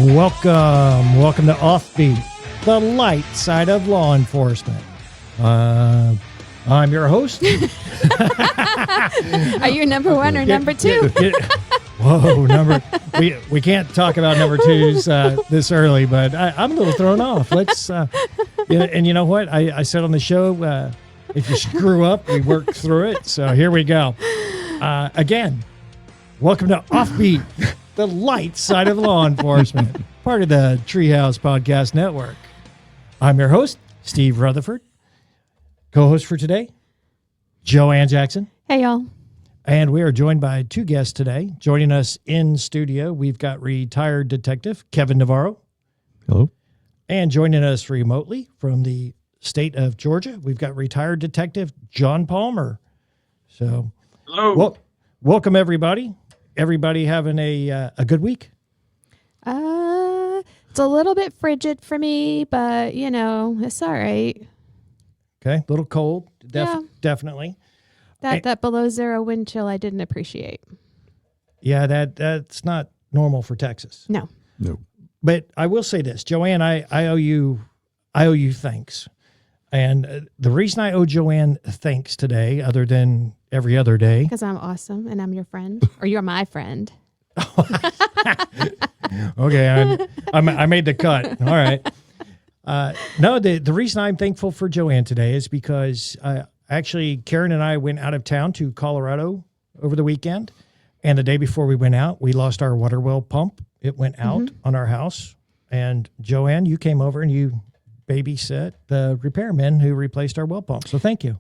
Welcome to Offbeat, the light side of law enforcement. I'm your host. Are you number one or number two? Whoa, we can't talk about number twos this early, but I'm a little thrown off. Let's, and you know what? I said on the show, if you screw up, we work through it. So here we go. Again, welcome to Offbeat, the light side of law enforcement, part of the Treehouse Podcast Network. I'm your host, Steve Rutherford. Co-host for today, Joann Jackson. Hey, y'all. And we are joined by two guests today. Joining us in studio, we've got retired detective Kevin Navarro. Hello. And joining us remotely from the state of Georgia, we've got retired detective John Palmer. So, hello. Welcome, everybody. Everybody having a good week? It's a little bit frigid for me, but, you know, it's all right. Okay, a little cold, definitely. That below zero wind chill I didn't appreciate. Yeah, that's not normal for Texas. No. But I will say this, Joann, I owe you thanks. And the reason I owe Joann thanks today, other than every other day, because I'm awesome and I'm your friend, or you're my friend. Okay, I made the cut. All right. No, the reason I'm thankful for Joann today is because actually Karen and I went out of town to Colorado over the weekend. And the day before we went out, we lost our water well pump. It went out on our house. And Joann, you came over and you babysat the repairman who replaced our well pump. So thank you.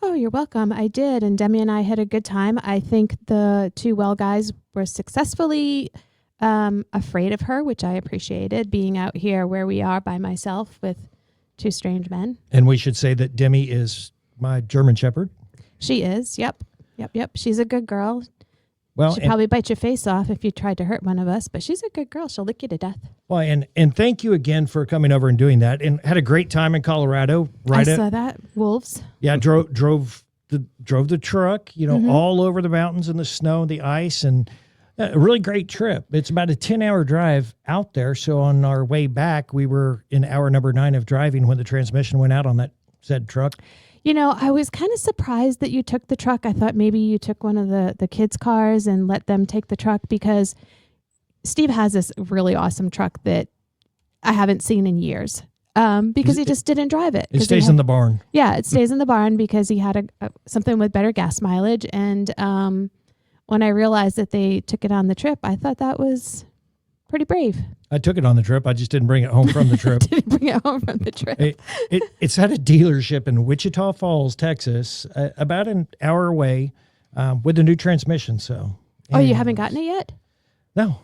Oh, you're welcome. I did. And Demi and I had a good time. I think the two well guys were successfully afraid of her, which I appreciated, being out here where we are by myself with two strange men. And we should say that Demi is my German Shepherd. She is. Yep. She's a good girl. Well, she'd probably bite your face off if you tried to hurt one of us, but she's a good girl. She'll lick you to death. Well, and thank you again for coming over and doing that, and had a great time in Colorado. Right, I saw that. Wolves. Yeah, drove the truck, all over the mountains and the snow and the ice, and a really great trip. It's about a 10-hour drive out there. So on our way back, we were in hour number 9 of driving when the transmission went out on that said truck. I was kind of surprised that you took the truck. I thought maybe you took one of the kids' cars and let them take the truck, because Steve has this really awesome truck that I haven't seen in years, because he just didn't drive it. It stays in the barn. Yeah, it stays in the barn because he had something with better gas mileage. And when I realized that they took it on the trip, I thought that was pretty brave. I took it on the trip. I just didn't bring it home from the trip. Didn't bring it home from the trip. It's at a dealership in Wichita Falls, Texas, about an hour away, with a new transmission. So. Oh, you haven't gotten it yet? No.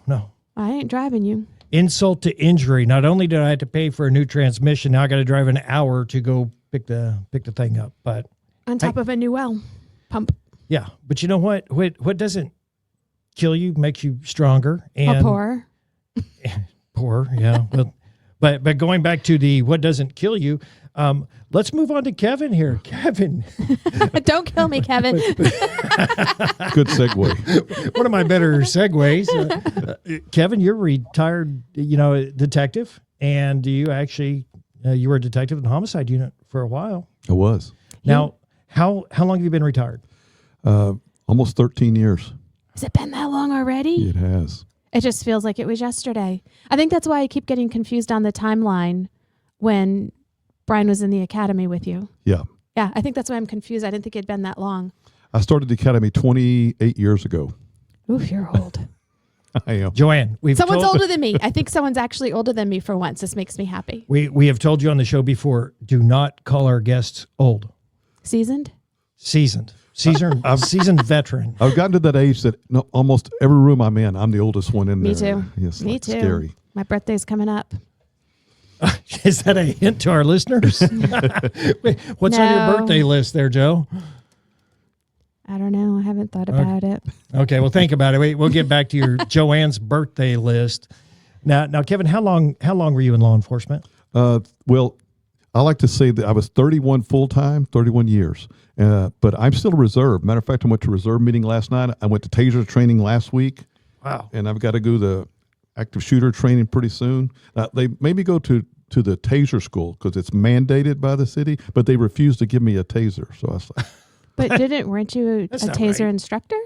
I ain't driving you. Insult to injury. Not only did I have to pay for a new transmission, now I got to drive an hour to go pick the thing up. But on top of a new well pump. Yeah, but you know what? What doesn't kill you makes you stronger and poorer. Poor, yeah. Well, but going back to the what doesn't kill you, let's move on to Kevin here. Kevin, don't kill me, Kevin. Good segue. One of my better segues. Kevin, you're a retired, detective, and you actually you were a detective in the homicide unit for a while. I was. Now, how long have you been retired? Almost 13 years. Has it been that long already? It has. It just feels like it was yesterday. I think that's why I keep getting confused on the timeline when Brian was in the academy with you. Yeah. Yeah, I think that's why I'm confused. I didn't think it'd been that long. I started the academy 28 years ago. Oof, you're old. I am. Joann, someone's older than me. I think someone's actually older than me for once. This makes me happy. We have told you on the show before, do not call our guests old. Seasoned? Seasoned veteran. I've gotten to that age that almost every room I'm in, I'm the oldest one in there. Me too. Yes, Me too. Scary. My birthday's coming up. Is that a hint to our listeners? What's on your birthday list there, Joe? I don't know. I haven't thought about it. Okay, well, think about it. We'll get back to your Joann's birthday list. Now, Kevin, how long were you in law enforcement? Well, I like to say that I was 31 full-time, 31 years. But I'm still a reserve. Matter of fact, I went to a reserve meeting last night. I went to taser training last week. Wow. And I've got to go active shooter training pretty soon. They made me go to the taser school because it's mandated by the city, but they refused to give me a taser. So I was like, But weren't you a That's not taser right. instructor?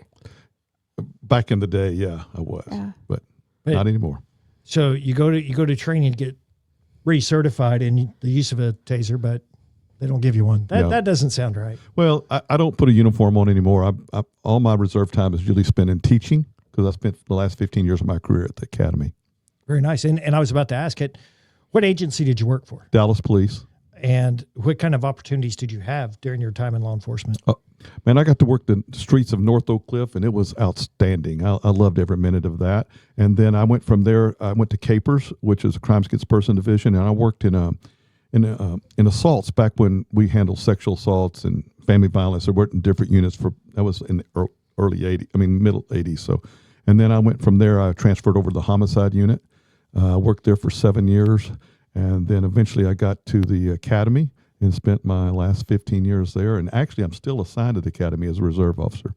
back in the day, yeah, I was, Yeah. but Wait. not anymore. So you go to training to get recertified in the use of a taser, but they don't give you one. No. That doesn't sound right. Well, I don't put a uniform on anymore. All my reserve time is usually spent in teaching because I spent the last 15 years of my career at the academy. Very nice. And I was about to ask it, what agency did you work for? Dallas Police. And what kind of opportunities did you have during your time in law enforcement? Man, I got to work the streets of North Oak Cliff, and it was outstanding. I loved every minute of that. And then I went from there. I went to Capers, which is a Crimes Against Person Division, and I worked in assaults back when we handled sexual assaults and family violence. I worked in different units that was in the middle 80s. So, and then I went from there. I transferred over to the homicide unit. Worked there for 7 years, and then eventually I got to the academy and spent my last 15 years there. And actually, I'm still assigned to the academy as a reserve officer.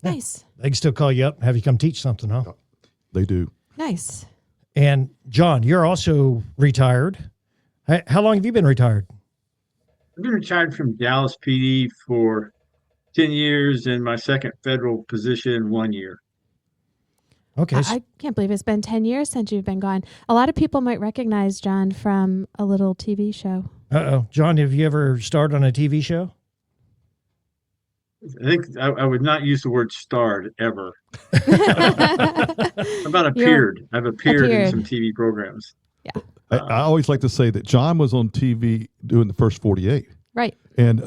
Nice. They can still call you up and have you come teach something, huh? They do. Nice. And John, you're also retired. How long have you been retired? I've been retired from Dallas PD for 10 years and my second federal position 1 year. Okay. I can't believe it's been 10 years since you've been gone. A lot of people might recognize John from a little TV show. Uh-oh. John, have you ever starred on a TV show? I think I would not use the word starred ever. About appeared. I've appeared in some TV programs. Yeah. I always like to say that John was on TV doing the first 48. Right. And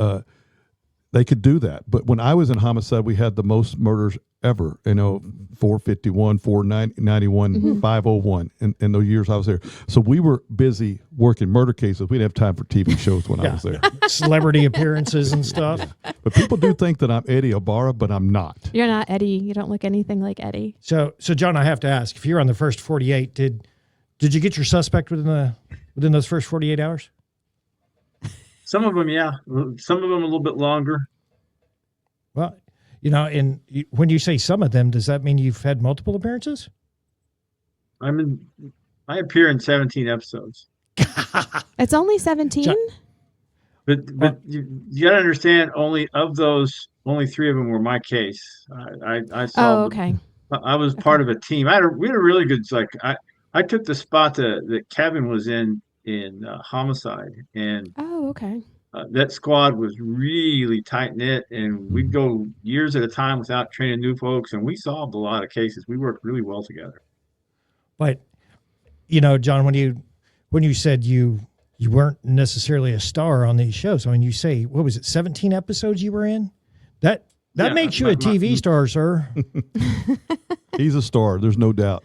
they could do that. But when I was in homicide, we had the most murders ever, 451, 491, 501 in those years I was there. So we were busy working murder cases. We didn't have time for TV shows when I was there. Celebrity appearances and stuff. But people do think that I'm Eddie Ibarra, but I'm not. You're not Eddie. You don't look anything like Eddie. So John, I have to ask, if you're on the first 48, did you get your suspect within those first 48 hours? Some of them, yeah. Some of them a little bit longer. Well, and when you say some of them, does that mean you've had multiple appearances? I appear in 17 episodes. It's only 17? But you got to understand, only 3 of them were my case. I solved okay. I was part of a team. We had a really good, I took the spot that Kevin was in homicide, and Okay. that squad was really tight knit, and we'd go years at a time without training new folks, and we solved a lot of cases. We worked really well together. But John, when you said you weren't necessarily a star on these shows, I mean, you say, what was it, 17 episodes you were in? That makes you a TV star, sir. He's a star. There's no doubt.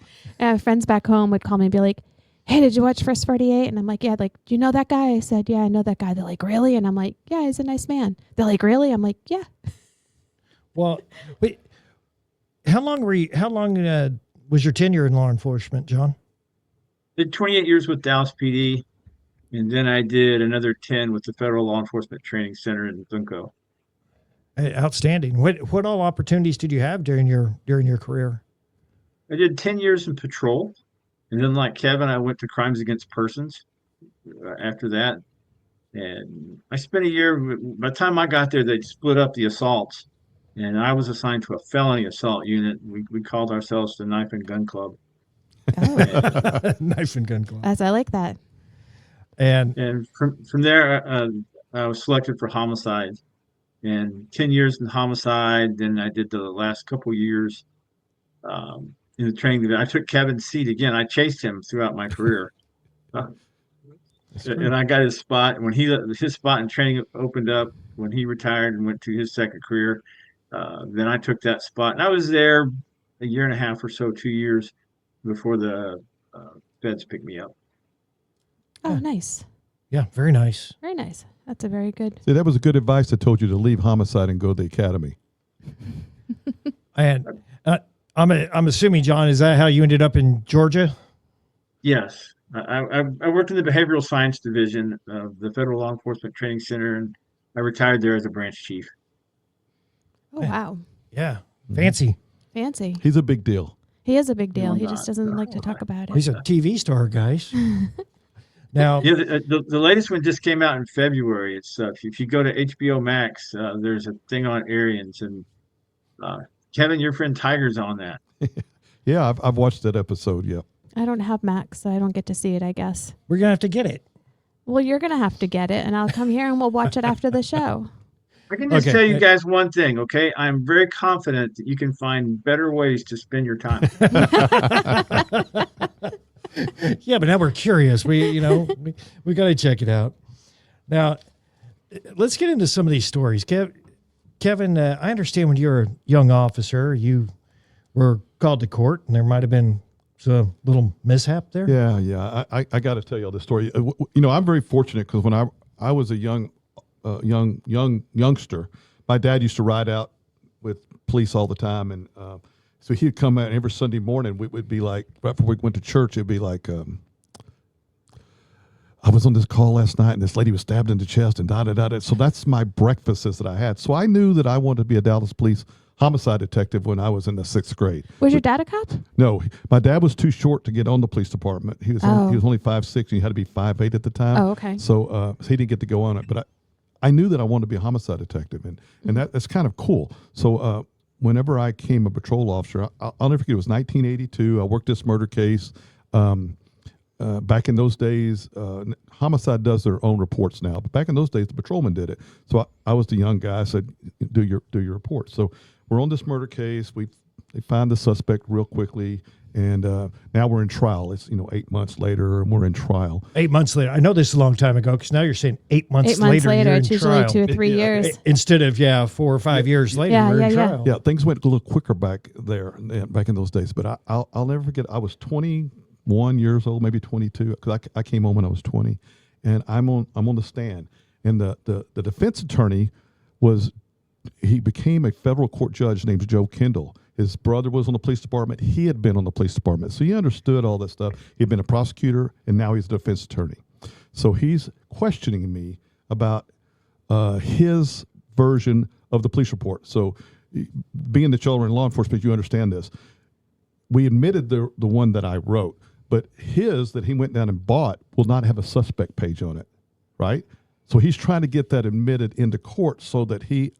Friends back home would call me and be like, hey, did you watch First 48? And I'm like, yeah. Like, do you know that guy? I said, yeah, I know that guy. They're like, really? And I'm like, yeah, he's a nice man. They're like, really? I'm like, yeah. Well, wait, how long was your tenure in law enforcement, John? Did 28 years with Dallas PD, and then I did another 10 with the Federal Law Enforcement Training Center in Bunko. Outstanding. What all opportunities did you have during your career? I did 10 years in patrol, and then like Kevin, I went to Crimes Against Persons after that. And I spent a year, by the time I got there, they'd split up the assaults, and I was assigned to a felony assault unit. We called ourselves the Knife and Gun Club. Oh. Knife and Gun Club. I like that. And from there, I was selected for homicide, and 10 years in homicide. Then I did the last couple years in the training. I took Kevin's seat again. I chased him throughout my career. And I got his spot. When his spot in training opened up, when he retired and went to his second career, then I took that spot. And I was there a year and a half or so, 2 years before the feds picked me up. Oh, nice. Yeah, very nice. Very nice. That's a very good. See, that was a good advice that told you to leave homicide and go to the academy. And I'm assuming, John, is that how you ended up in Georgia? Yes. I worked in the behavioral science division of the Federal Law Enforcement Training Center, and I retired there as a branch chief. Oh, wow. Yeah, fancy. Fancy. He's a big deal. He is a big deal. No, I'm He not. just doesn't like to talk about it. He's a TV star, guys. Now, Yeah, the latest one just came out in February. It's if you go to HBO Max, there's a thing on Aryans, and Kevin, your friend Tiger's on that. Yeah, I've watched that episode. Yeah. I don't have Max, so I don't get to see it, I guess. we're going to have to get it. Well, you're going to have to get it, and I'll come here and we'll watch it after the show. I can just Okay. tell you guys one thing, okay? I'm very confident that you can find better ways to spend your time. Yeah, but now we're curious. We got to check it out. Now, let's get into some of these stories. Kevin, I understand when you're a young officer, you were called to court, and there might have been some little mishap there. Yeah. I got to tell you all this story. I'm very fortunate because when I was a youngster, my dad used to ride out with police all the time, and so he'd come out every Sunday morning. We would be like, right before we went to church, it'd be like, I was on this call last night, and this lady was stabbed in the chest, and da-da-da-da. So that's my breakfasts that I had. So I knew that I wanted to be a Dallas police homicide detective when I was in the 6th grade. Was your dad a cop? No, my dad was too short to get on the police department. He was only 5'6", and he had to be 5'8" at the time. Oh, okay. So he didn't get to go on it. But I knew that I wanted to be a homicide detective, and that's kind of cool. So whenever I became a patrol officer, I'll never forget, it was 1982. I worked this murder case. Back in those days, homicide does their own reports now, but back in those days, the patrolman did it. So I was the young guy. I said, do your report. So we're on this murder case. They find the suspect real quickly, and now we're in trial. It's 8 months later, and we're in trial. 8 months later. I know this is a long time ago because now you're saying 8 months 8 months later, you're in it's usually trial. 2 or 3 years. Instead of 4 or 5 years later, we're in trial. Yeah, things went a little quicker back there, back in those days. But I'll never forget. I was 21 years old, maybe 22, because I came home when I was 20, and I'm on the stand, and the defense attorney he became a federal court judge named Joe Kendall. His brother was on the police department. He had been on the police department, so he understood all that stuff. He'd been a prosecutor, and now he's a defense attorney. So he's questioning me about his version of the police report. So being that y'all are in law enforcement, you understand this. We admitted the one that I wrote, but his that he went down and bought will not have a suspect page on it, right? So he's trying to get that admitted into court so that he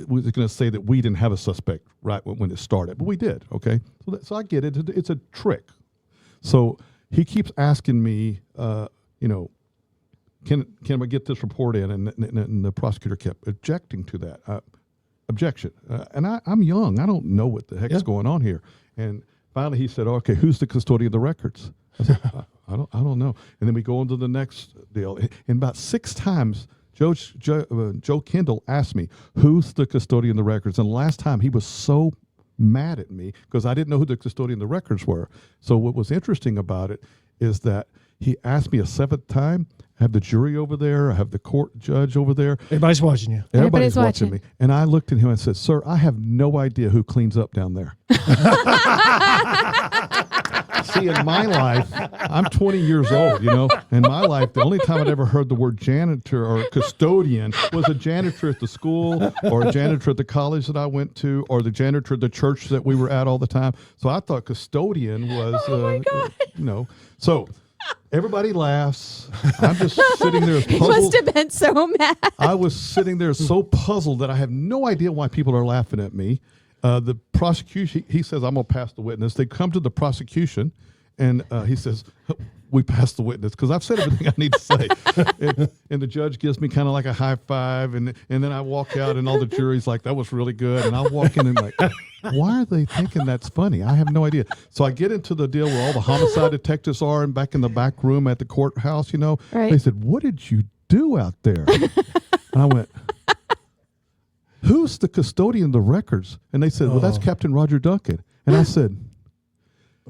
was going to say that we didn't have a suspect right when it started, but we did, okay? So I get it. It's a trick. So he keeps asking me, can I get this report in? And the prosecutor kept objecting to that. Objection. And I'm young. I don't know what the heck's going on here. And finally he said, okay, who's the custodian of the records? I said, I don't know. And then we go on to the next deal. And about 6 times, Joe Kendall asked me, who's the custodian of the records? And the last time he was so mad at me because I didn't know who the custodian of the records were. So what was interesting about it is that he asked me a 7th time. I have the jury over there. I have the court judge over there. Everybody's watching you. Everybody's watching me. And I looked at him and said, sir, I have no idea who cleans up down there. See, in my life, I'm 20 years old, In my life, the only time I'd ever heard the word janitor or custodian was a janitor at the school or a janitor at the college that I went to or the janitor at the church that we were at all the time. So I thought custodian was, So everybody laughs. I'm just sitting there He puzzled. must have been so mad. I was sitting there so puzzled that I have no idea why people are laughing at me. The prosecution, he says, I'm going to pass the witness. They come to the prosecution, and he says, we passed the witness, because I've said everything I need to say. and the judge gives me kind of like a high five, and then I walk out, and all the jury's like, that was really good. And I walk in and like, why are they thinking that's funny? I have no idea. So I get into the deal where all the homicide detectives are and back in the back room at the courthouse, Right. They said, what did you do out there? And I went, who's the custodian of the records? And they said, well, that's Captain Roger Duncan. And I said,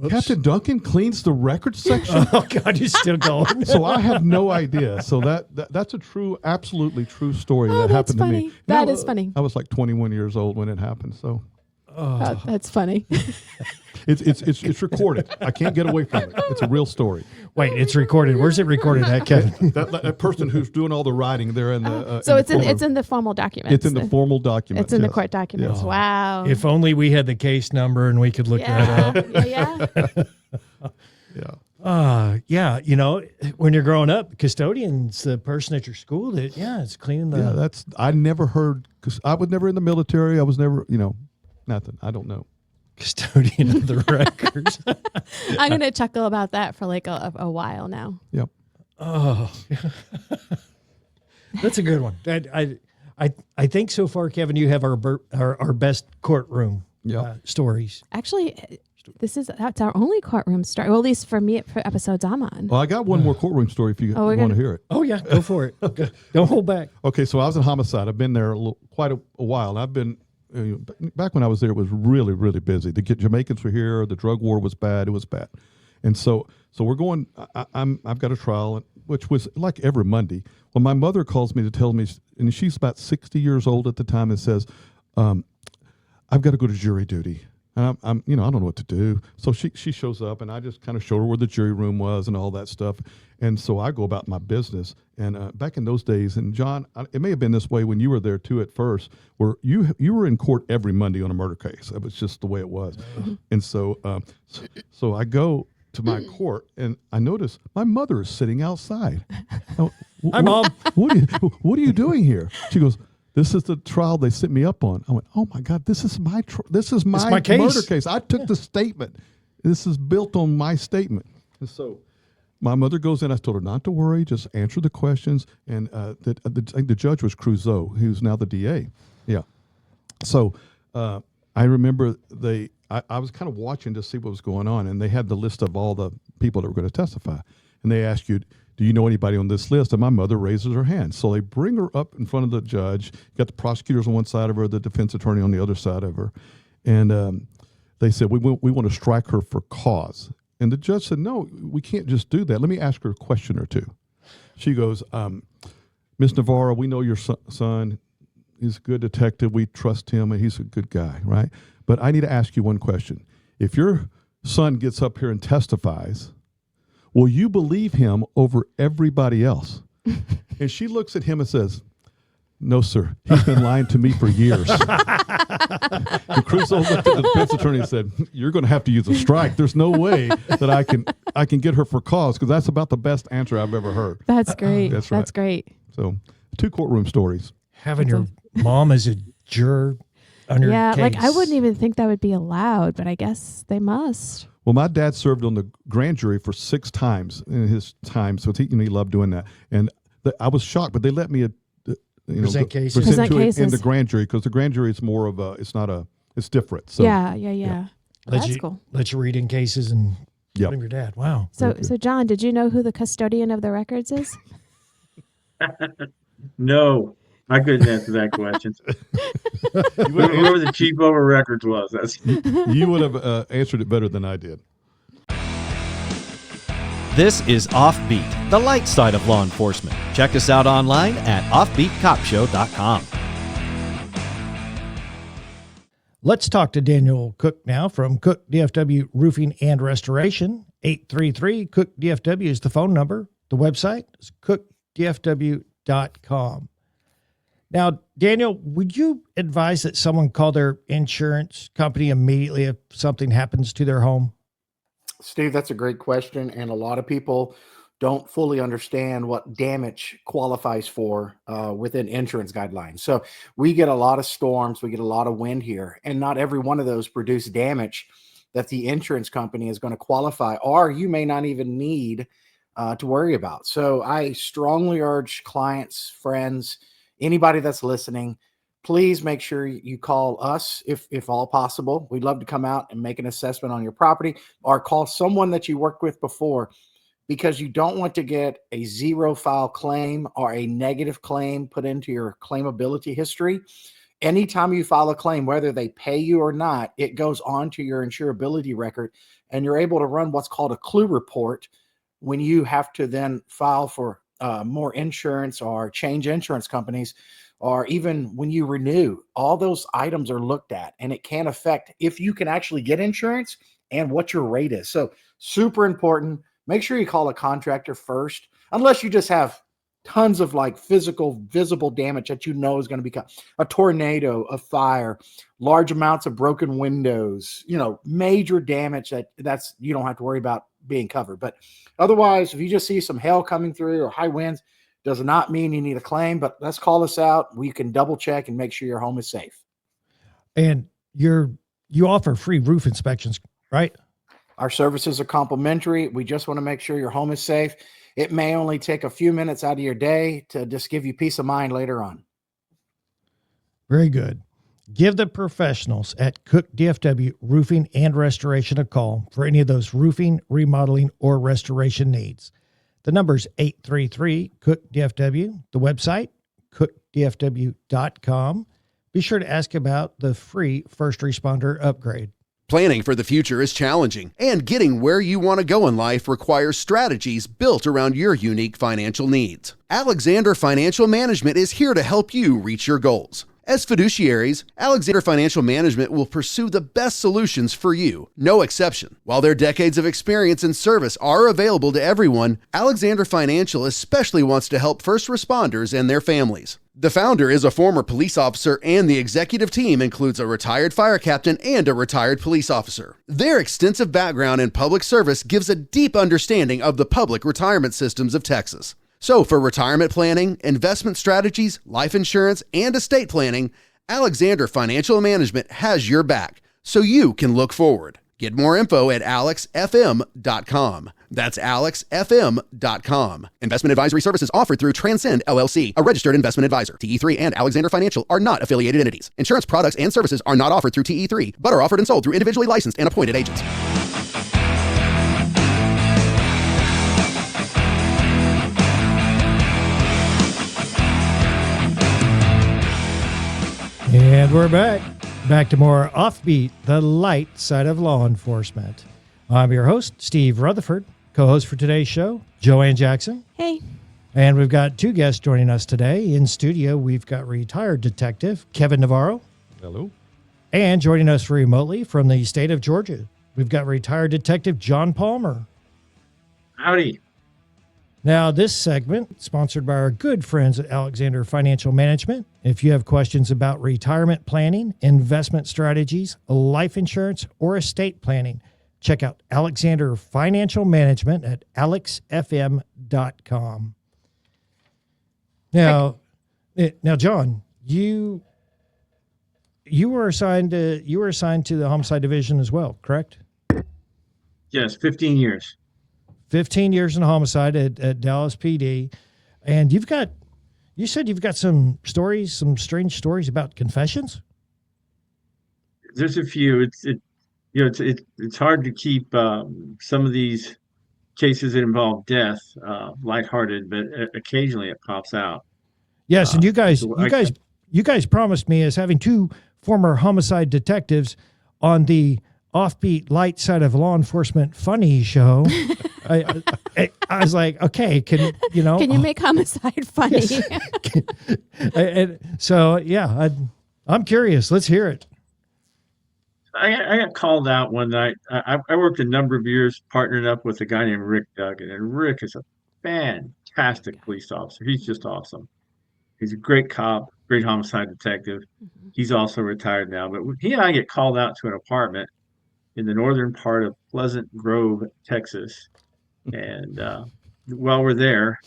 Captain Duncan cleans the records section? Oh, God, you're still going. So I have no idea. So that's a true, absolutely true story that happened to me. That is funny. I was like 21 years old when it happened. So Oh, That's funny. It's recorded. I can't get away from it. It's a real story. wait, it's recorded. Where's it recorded at, Kevin? That person who's doing all the writing, they're in the. So it's in the formal documents. It's in the formal documents. It's in the yes. court documents. Yeah. Wow. If only we had the case number and we could look that up. Yeah. Yeah. Yeah, you know, when you're growing up, custodian's the person at your school that, it's cleaning the. Yeah, I never heard, because I was never in the military. I was never, nothing. I don't know. Custodian of the records. I'm going to chuckle about that for like a while now. Yep. Oh, that's a good one. I think so far, Kevin, you have our best courtroom stories. Actually, that's our only courtroom story. Well, at least for me, for episodes I'm on. Well, I got one more courtroom story if you want to hear it. Oh, yeah, go for it. Don't hold back. Okay, so I was in homicide. I've been there quite a while. And I've been, back when I was there, it was really, really busy. The Jamaicans were here. The drug war was bad. It was bad. And so we're going, I've got a trial, which was like every Monday. Well, my mother calls me to tell me, and she's about 60 years old at the time, and says, I've got to go to jury duty. And I don't know what to do. So she shows up, and I just kind of show her where the jury room was and all that stuff. And so I go about my business. And back in those days, and John, it may have been this way when you were there too at first, where you were in court every Monday on a murder case. It was just the way it was. And so I go to my court, and I notice my mother is sitting outside. Hi, Mom. What are you doing here? She goes, this is the trial they set me up on. I went, oh my God, this is my case. murder case. I took the statement. This is built on my statement. And so my mother goes in. I told her not to worry, just answer the questions. And I think the judge was Crusoe, who's now the DA. Yeah. So I remember I was kind of watching to see what was going on, and they had the list of all the people that were going to testify. And they asked you, do you know anybody on this list? And my mother raises her hand. So they bring her up in front of the judge. Got the prosecutors on one side of her, the defense attorney on the other side of her. And they said, we want to strike her for cause. And the judge said, no, we can't just do that. Let me ask her a question or two. She goes, Miss Navarro, we know your son. He's a good detective. We trust him, and he's a good guy, right? But I need to ask you one question. If your son gets up here and testifies, will you believe him over everybody else? And she looks at him and says, no, sir. He's been lying to me for years. And Crusoe looked at the defense attorney and said, you're going to have to use a strike. There's no way that I can get her for cause, because that's about the best answer I've ever heard. That's great. That's right. That's great. So 2 courtroom stories. Having your mom as a juror on your case. Like I wouldn't even think that would be allowed, but I guess they must. Well, my dad served on the grand jury for 6 times in his time, so he loved doing that. And I was shocked, but they let me present cases. Present to cases. it in the grand jury, because the grand jury is more of it's different. So Yeah. That's cool. Let you read in cases and Yep. blame your dad. Wow. So John, did you know who the custodian of the records is? No, I couldn't answer that question. Whoever the chief over records was. That's you would have answered it better than I did. This is Offbeat, the light side of law enforcement. Check us out online at offbeatcopshow.com. Let's talk to Daniel Cook now from Cook DFW Roofing and Restoration. 833-COOK-DFW is the phone number. The website is cookdfw.com. Now, Daniel, would you advise that someone call their insurance company immediately if something happens to their home? Steve, that's a great question. And a lot of people don't fully understand what damage qualifies for within insurance guidelines. So we get a lot of storms, we get a lot of wind here, and not every one of those produce damage that the insurance company is going to qualify, or you may not even need to worry about. So I strongly urge clients, friends, anybody that's listening, please make sure you call us if all possible. We'd love to come out and make an assessment on your property, or call someone that you worked with before, because you don't want to get a 0 file claim or a negative claim put into your claimability history. Anytime you file a claim, whether they pay you or not, it goes onto your insurability record, and you're able to run what's called a clue report when you have to then file for more insurance or change insurance companies, or even when you renew, all those items are looked at, and it can affect if you can actually get insurance and what your rate is. So super important. Make sure you call a contractor first, unless you just have tons of like physical, visible damage that you know is going to become a tornado, a fire, large amounts of broken windows, major damage that's you don't have to worry about being covered. But otherwise, if you just see some hail coming through or high winds, does not mean you need a claim, but let's call us out. We can double check and make sure your home is safe. And you offer free roof inspections, right? Our services are complimentary. We just want to make sure your home is safe. It may only take a few minutes out of your day to just give you peace of mind later on. Very good. Give the professionals at Cook DFW Roofing and Restoration a call for any of those roofing, remodeling, or restoration needs. The number is 833-COOK-DFW. The website, cookdfw.com. Be sure to ask about the free first responder upgrade. Planning for the future is challenging, and getting where you want to go in life requires strategies built around your unique financial needs. Alexander Financial Management is here to help you reach your goals. As fiduciaries, Alexander Financial Management will pursue the best solutions for you, no exception. While their decades of experience and service are available to everyone, Alexander Financial especially wants to help first responders and their families. The founder is a former police officer, and the executive team includes a retired fire captain and a retired police officer. Their extensive background in public service gives a deep understanding of the public retirement systems of Texas. So for retirement planning, investment strategies, life insurance, and estate planning, Alexander Financial Management has your back, so you can look forward. Get more info at alexfm.com. That's alexfm.com. Investment advisory services offered through Transcend LLC, a registered investment advisor. TE3 and Alexander Financial are not affiliated entities. Insurance products and services are not offered through TE3, but are offered and sold through individually licensed and appointed agents. And we're back to more Offbeat, the light side of law enforcement. I'm your host, Steve Rutherford. Co-host for today's show, Joann Jackson. Hey. And we've got two guests joining us today. In studio, we've got retired detective Kevin Navarro. Hello. And joining us remotely from the state of Georgia, we've got retired detective John Palmer. Howdy. Now, this segment is sponsored by our good friends at Alexander Financial Management. If you have questions about retirement planning, investment strategies, life insurance, or estate planning, check out Alexander Financial Management at alexfm.com. Now, John, you were assigned to the homicide division as well, correct? Yes, 15 years. 15 years in homicide at Dallas PD. And you said you've got some strange stories about confessions? There's a few. It's hard to keep some of these cases that involve death lighthearted, but occasionally it pops out. Yes, and you guys promised me, as having two former homicide detectives on the Offbeat light side of law enforcement funny show. I was like, okay, can you make homicide funny? Yes. And so, yeah, I'm curious. Let's hear it. I got called out one night. I worked a number of years partnering up with a guy named Rick Duggan, and Rick is a fantastic police officer. He's just awesome. He's a great cop, great homicide detective. Mm-hmm. He's also retired now, but he and I get called out to an apartment in the northern part of Pleasant Grove, Texas. And while we're there,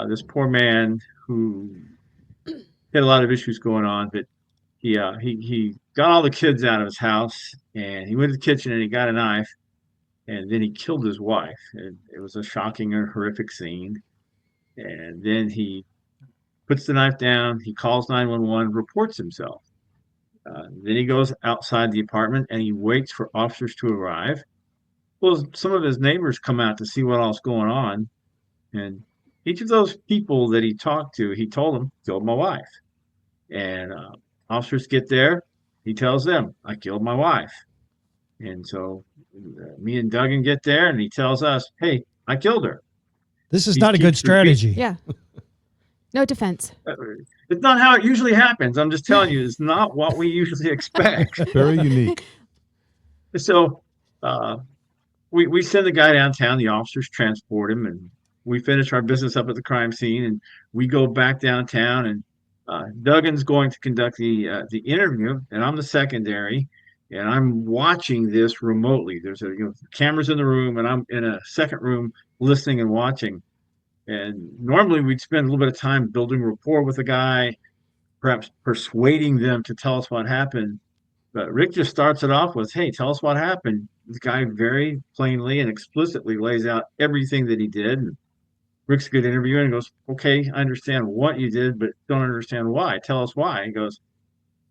this poor man who had a lot of issues going on, but he got all the kids out of his house, and he went to the kitchen and he got a knife, and then he killed his wife. And it was a shocking and horrific scene. And then he puts the knife down, he calls 911, reports himself. Then he goes outside the apartment and he waits for officers to arrive. Well, some of his neighbors come out to see what all's going on. And each of those people that he talked to, he told them, killed my wife. And officers get there. He tells them, I killed my wife. And so me and Duggan get there and he tells us, hey, I killed her. This is not a good strategy. Yeah. No defense. It's not how it usually happens. I'm just telling you, it's not what we usually expect. Very unique. So we send the guy downtown, the officers transport him, and we finish our business up at the crime scene, and we go back downtown, and Duggan's going to conduct the interview, and I'm the secondary, and I'm watching this remotely. There's cameras in the room, and I'm in a second room listening and watching. And normally we'd spend a little bit of time building rapport with the guy, perhaps persuading them to tell us what happened. But Rick just starts it off with, "Hey, tell us what happened." The guy very plainly and explicitly lays out everything that he did. And Rick's a good interviewer and goes, "Okay, I understand what you did, but don't understand why. Tell us why." He goes,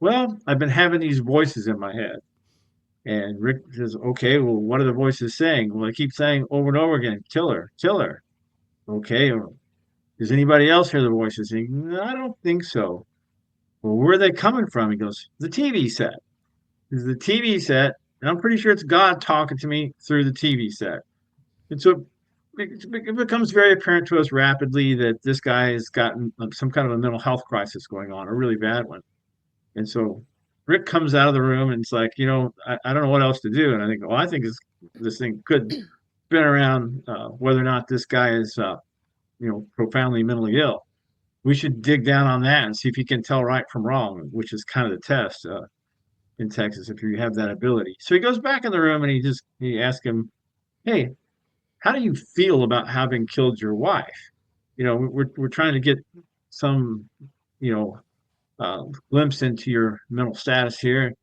"Well, I've been having these voices in my head." And Rick says, "Okay, well, what are the voices saying?" "Well, I keep saying over and over again, 'Kill her, kill her.'" "Okay, well, does anybody else hear the voices?" He, "No, I don't think so." "Well, where are they coming from?" He goes, "The TV set." Is the TV set, and I'm pretty sure it's God talking to me through the TV set. And so it becomes very apparent to us rapidly that this guy has gotten some kind of a mental health crisis going on, a really bad one. And so Rick comes out of the room and it's like, I don't know what else to do. And I think, well, I think this thing could spin around whether or not this guy is, profoundly mentally ill. We should dig down on that and see if he can tell right from wrong, which is kind of the test. In Texas, if you have that ability. So he goes back in the room and he asks him, "Hey, how do you feel about having killed your wife?" We're trying to get some, glimpse into your mental status here.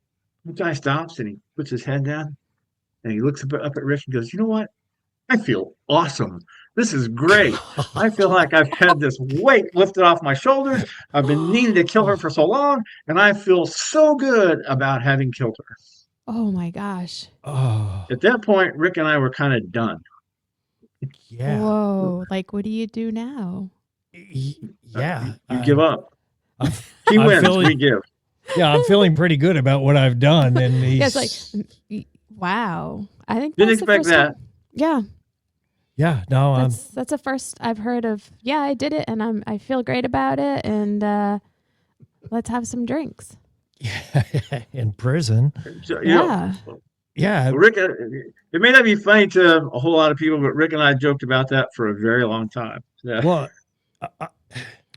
The guy stops and he puts his head down and he looks up at Rich and goes, "You know what? I feel awesome. This is great. I feel like I've had this weight lifted off my shoulders. I've been needing to kill her for so long, and I feel so good about having killed her." Oh my gosh. Oh, At that point, Rick and I were kind of done. yeah. Whoa. Like, what do you do now? Yeah. You give up. I'm, He I'm wins. feeling- We give. yeah, I'm feeling pretty good about what I've done. And he's, Yeah, it's like, wow. I think Didn't that's the expect first that. time- Yeah. yeah, no, That's a first I've heard of. Yeah, I did it and I feel great about it. And let's have some drinks. in prison. So, Yeah. Yeah. Rick, it may not be funny to a whole lot of people, but Rick and I joked about that for a very long time. Yeah. Well,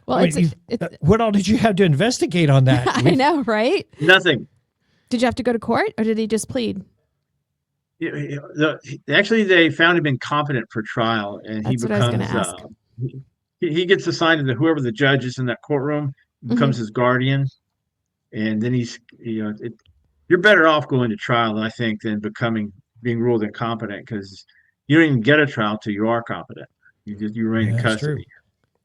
Well, I mean, it's what all did you have to investigate on that? I know, right? Nothing. Did you have to go to court or did he just plead? Actually, they found him incompetent for trial, and That's he what I was becomes. gonna ask. He gets assigned to whoever the judge is in that courtroom, becomes his guardian, and then you're better off going to trial, I think, than being ruled incompetent, because you don't even get a trial till you are competent. You remain in That's custody. true.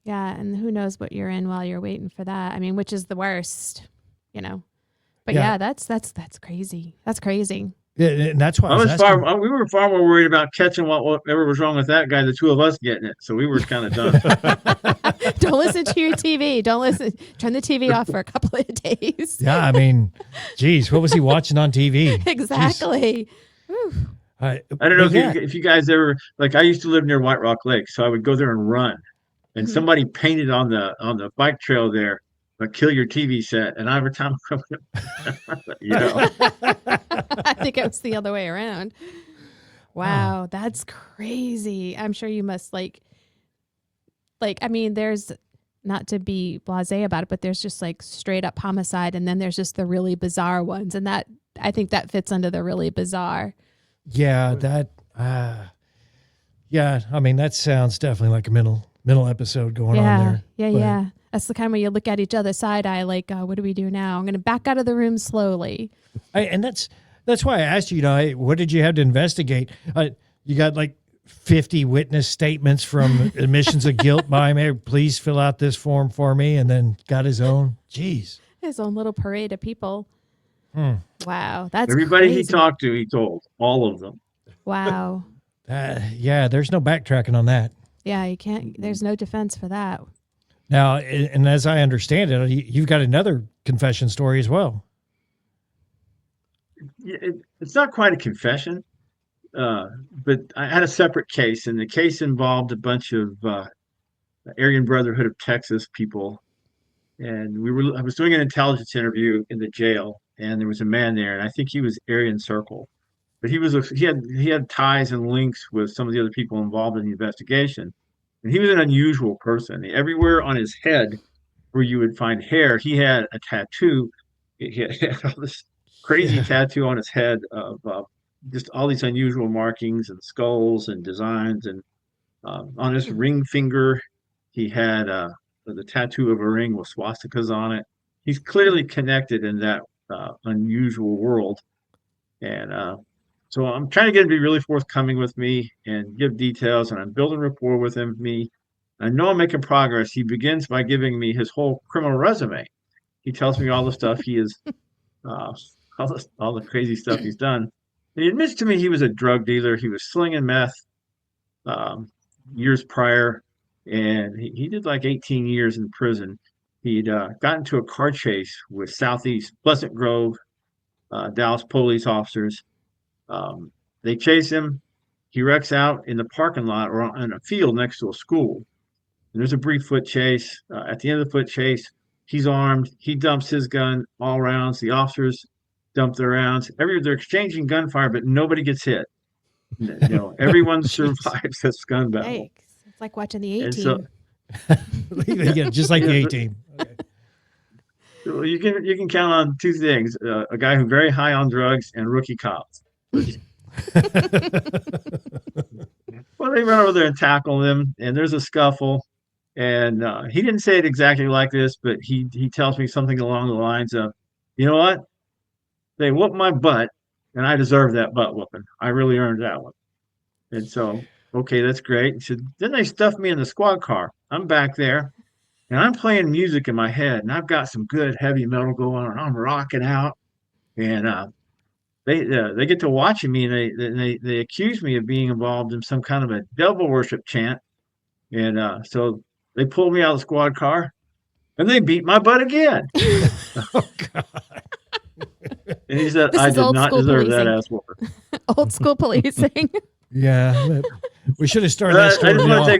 Yeah, and who knows what you're in while you're waiting for that. I mean, which is the worst, But Yeah. yeah, that's crazy. That's crazy. Yeah, and that's why I was asking. We were far more worried about catching whatever was wrong with that guy, the two of us getting it. So we were kind of done. Don't listen to your TV. Don't listen. Turn the TV off for a couple of days. Yeah, I mean, geez, what was he watching on TV? Exactly. I don't know if you guys ever, like, I used to live near White Rock Lake, so I would go there and run. And somebody painted on the bike trail there, "Kill your TV set." And every time I think it was the other way around. Wow, that's crazy. I'm sure you must like, I mean, there's, not to be blasé about it, but there's just like straight up homicide, and then there's just the really bizarre ones, and that, I think that fits under the really bizarre. Yeah, that. Yeah, I mean, that sounds definitely like a mental episode going on there. Yeah. That's the kind where you look at each other side eye, like, what do we do now? I'm going to back out of the room slowly. And that's why I asked you, hey, what did you have to investigate? You got like 50 witness statements from admissions of guilt by him. "Hey, please fill out this form for me," and then got his own. Jeez. His own little parade of people. Wow, that's everybody crazy. he talked to, he told all of them. Wow. Yeah, there's no backtracking on that. Yeah, you can't. There's no defense for that. Now, and as I understand it, you've got another confession story as well. It's not quite a confession, but I had a separate case, and the case involved a bunch of Aryan Brotherhood of Texas people and I was doing an intelligence interview in the jail, and there was a man there, and I think he was Aryan Circle, but he had ties and links with some of the other people involved in the investigation, and he was an unusual person. Everywhere on his head where you would find hair, he had a tattoo. He had all this crazy tattoo on his head of just all these unusual markings and skulls and designs, and on his ring finger, he had the tattoo of a ring with swastikas on it. He's clearly connected in that unusual world. And so I'm trying to get him to be really forthcoming with me and give details, and I'm building rapport with him. I know I'm making progress. He begins by giving me his whole criminal resume. He tells me all the stuff he is, all the crazy stuff he's done. And he admits to me he was a drug dealer. He was slinging meth years prior, and he did like 18 years in prison. He'd gotten into a car chase with Southeast Pleasant Grove, Dallas police officers. They chase him. He wrecks out in the parking lot or in a field next to a school. And there's a brief foot chase. At the end of the foot chase, he's armed. He dumps his gun, all rounds. The officers dump their rounds. They're exchanging gunfire, but nobody gets hit. Everyone survives this gun battle. Yikes. It's like watching the A-Team. So, Yeah, just like the A-Team. Okay. so you can count on two things: a guy who's very high on drugs and rookie cops. Well, they run over there and tackle him, and there's a scuffle. And he didn't say it exactly like this, but he tells me something along the lines of, "You know what? They whooped my butt, and I deserve that butt whooping. I really earned that one." And so, okay, that's great. He said, then they stuffed me in the squad car. I'm back there, and I'm playing music in my head, and I've got some good heavy metal going on, and I'm rocking out. And they get to watching me, and they accuse me of being involved in some kind of a devil worship chant. And so they pulled me out of the squad car, and they beat my butt again. Oh, God. And he said, This "I is did old not school deserve that policing. ass whooping." Old school policing. Yeah. We should have started that I story just want off. to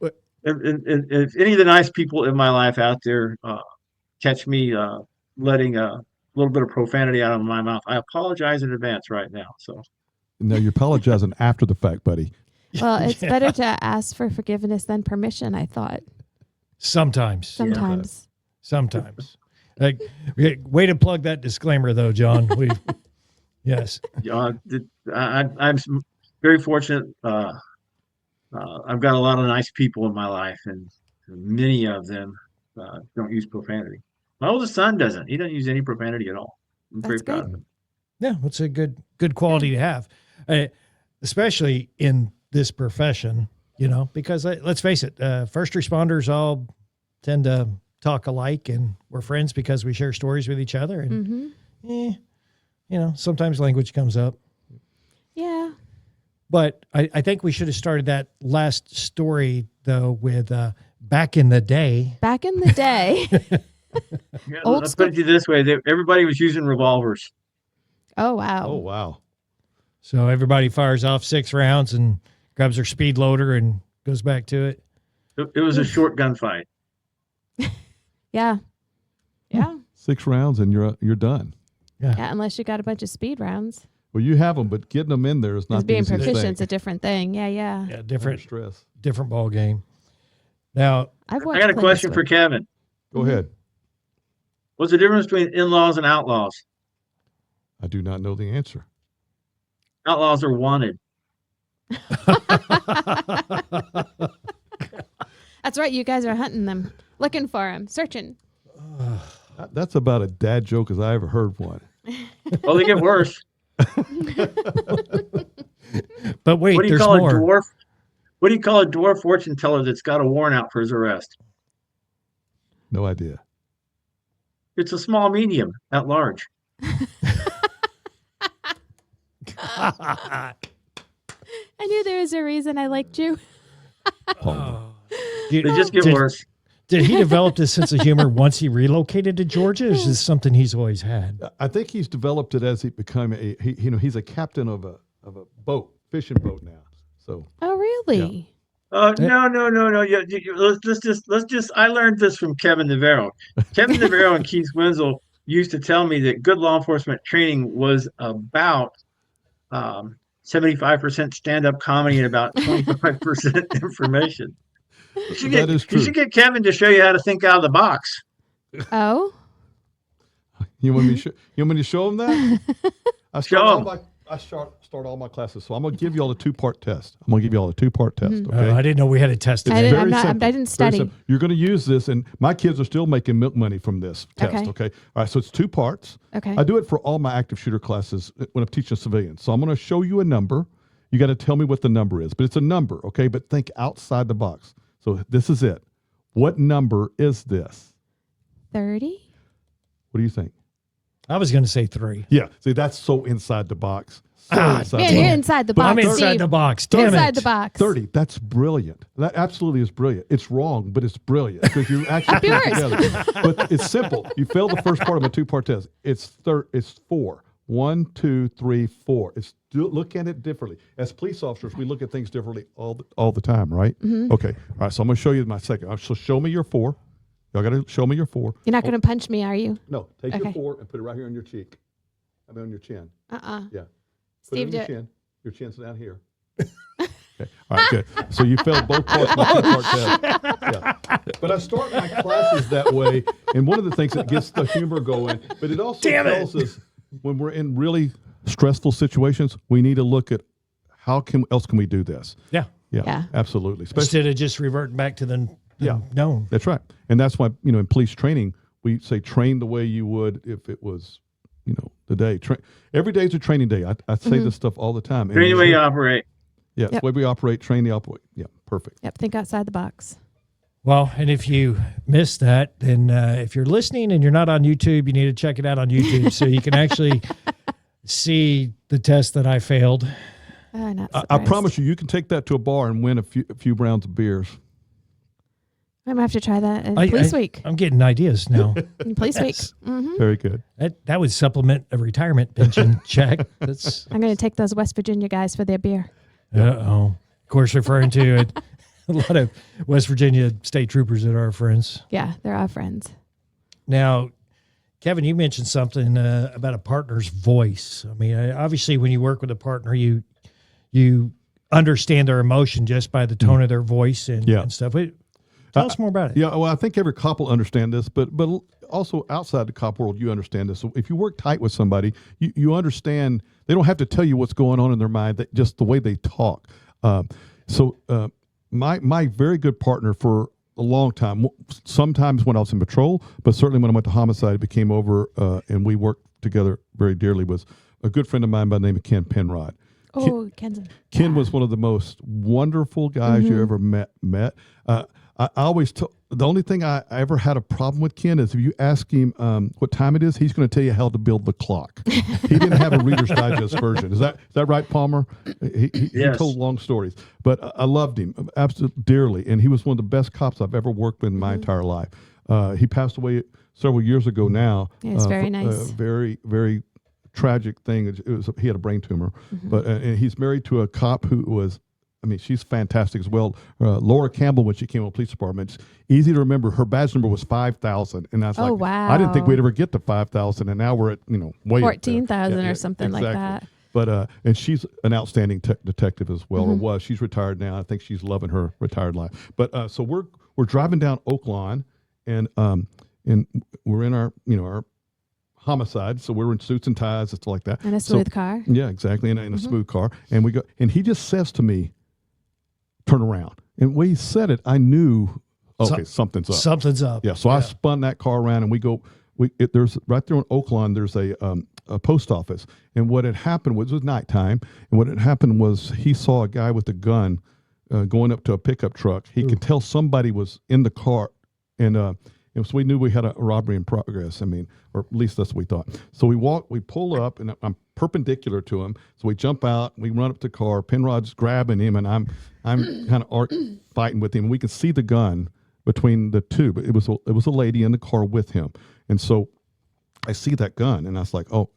take. If any of the nice people in my life out there catch me letting a little bit of profanity out of my mouth, I apologize in advance right now. So No, you're apologizing after the fact, buddy. Well, it's better to ask for forgiveness than permission, I thought. Sometimes. Sometimes. Like, way to plug that disclaimer, though, John. Yes. I'm very fortunate. I've got a lot of nice people in my life, and many of them don't use profanity. My oldest son doesn't. He doesn't use any profanity at all. I'm very That's proud good. of him. Yeah, it's a good quality to have, especially in this profession, because let's face it, first responders all tend to talk alike, and we're friends because we share stories with each other. And, sometimes language comes up. Yeah. But I think we should have started that last story, though, with back in the day. Back in the day. Yeah, Old let's put it to you this way: everybody was using revolvers. Oh, wow. Oh, wow. So everybody fires off 6 rounds and grabs their speed loader and goes back to it. It was a short gunfight. Yeah. Yeah. 6 rounds and you're done. Yeah. Unless you got a bunch of speed rounds. Well, you have them, but getting them in there is not Because being the easiest proficient's thing. a different thing. Yeah. Yeah, Under different stress. ball game. Now, I I got a question for Kevin. Go ahead. What's the difference between in-laws and outlaws? I do not know the answer. Outlaws are wanted. That's right. You guys are hunting them, looking for them, searching. That's about a dad joke as I ever heard one. Well, they get worse. but wait, What do you there's call more. a dwarf? What do you call a dwarf fortune teller that's got a warrant out for his arrest? No idea. It's a small medium at large. I knew there was a reason I liked you. They just get worse. Did he develop this sense of humor once he relocated to Georgia? Or is this something he's always had? I think he's developed it as he become he's a captain of a boat, fishing boat now. So Oh, really? No. Let's just. I learned this from Kevin Navarro. Kevin Navarro and Keith Wenzel used to tell me that good law enforcement training was about 75% stand-up comedy and about 25% information. That is true. You should get Kevin to show you how to think out of the box. Oh, You want me to show them that? I start all my classes. So I'm going to give you all a 2-part test. Okay. I didn't know we had a test. It's I very didn't simple. study. Very simple. You're going to use this, and my kids are still making milk money from this test. Okay. All right. So it's 2 parts. Okay. I do it for all my active shooter classes when I'm teaching civilians. So I'm going to show you a number. You got to tell me what the number is, but it's a number. Okay. But think outside the box. So this is it. What number is this? 30. What do you think? I was going to say 3. Yeah. See, that's so inside the box. Man, you're inside the box. I'm inside Steve. the box. Damn Inside it. the box. 30. That's brilliant. That absolutely is brilliant. It's wrong, but it's brilliant because you actually put it together. But it's simple. You failed the first part of a 2-part test. It's 4. 1, 2, 3, 4. Look at it differently. As police officers, we look at things differently all the time, right? Mm-hmm. Okay. All right. So I'm going to show you my second. So show me your 4. Y'all got to show me your 4. You're not going to punch me, are you? No. Take your Okay. 4 and put it right here on your cheek. I mean, on your chin. Yeah. Put Steve, it do on it. your chin. Your chin's down here. Okay. All right, good. So you failed both parts of my 2-part test. Yeah. But I start my classes that way, and one of the things that gets the humor going, but it also tells us when we're in really stressful situations, we need to look at how else can we do this. Yeah. Absolutely. Instead of just reverting back to the known. That's right. And that's why, in police training, we say train the way you would if it was, the day. Every day is a training day. I say this stuff all the time. Train the way you operate. Yeah, it's the way we operate, train the operate. Yeah, perfect. Yep. Think outside the box. Well, and if you missed that, then if you're listening and you're not on YouTube, you need to check it out on YouTube so you can actually see the test that I failed. I promise you can take that to a bar and win a few rounds of beers. I'm going to have to try that in Police Week. I'm getting ideas now. In Police Week. Mm-hmm. Very good. That would supplement a retirement pension check. I'm going to take those West Virginia guys for their beer. Uh-oh. Of course, referring to a lot of West Virginia state troopers that are our friends. Yeah, they're our friends. Now, Kevin, you mentioned something about a partner's voice. I mean, obviously, when you work with a partner, you understand their emotion just by the tone of their voice and stuff. Tell us more about it. Yeah, well, I think every cop will understand this, but also outside the cop world, you understand this. So if you work tight with somebody, you understand they don't have to tell you what's going on in their mind, that just the way they talk. My very good partner for a long time, sometimes when I was in patrol, but certainly when I went to homicide, became over and we worked together very dearly, was a good friend of mine by the name of Ken Penrod. Ken was one of the most wonderful guys you ever met. I always the only thing I ever had a problem with Ken is if you ask him what time it is, he's going to tell you how to build the clock. He didn't have a Reader's Digest version. Is that right, Palmer? He told long stories, but I loved him absolutely dearly, and he was one of the best cops I've ever worked with in my entire life. He passed away several years ago now. Yeah, it's very nice. Very, very tragic thing. He had a brain tumor, but and he's married to a cop who was. I mean, she's fantastic as well. Laura Campbell, when she came on the police department, it's easy to remember. Her badge number was 5,000, and I was like, wow. I didn't think we'd ever get to 5,000, and now we're at way 14,000 or something like that. But and she's an outstanding detective as well, or was. She's retired now. I think she's loving her retired life. But so we're driving down Oaklawn, and we're in our homicide, so we're in suits and ties, it's like that, and a smooth car. Yeah, exactly, in a smooth car, and we go, and he just says to me, "Turn around." And when he said it, I knew, okay, something's up. Something's up. Yeah, so I spun that car around, and we go. There's right there on Oaklawn. There's a post office, and what had happened was it was nighttime, and what had happened was he saw a guy with a gun going up to a pickup truck. He could tell somebody was in the car, and so we knew we had a robbery in progress. I mean, or at least that's what we thought. So we pull up, and I'm perpendicular to him. So we jump out, we run up to the car. Penrod's grabbing him, and I'm kind of fighting with him. We can see the gun between the two, but it was a lady in the car with him. And so I see that gun, and I was like, oh,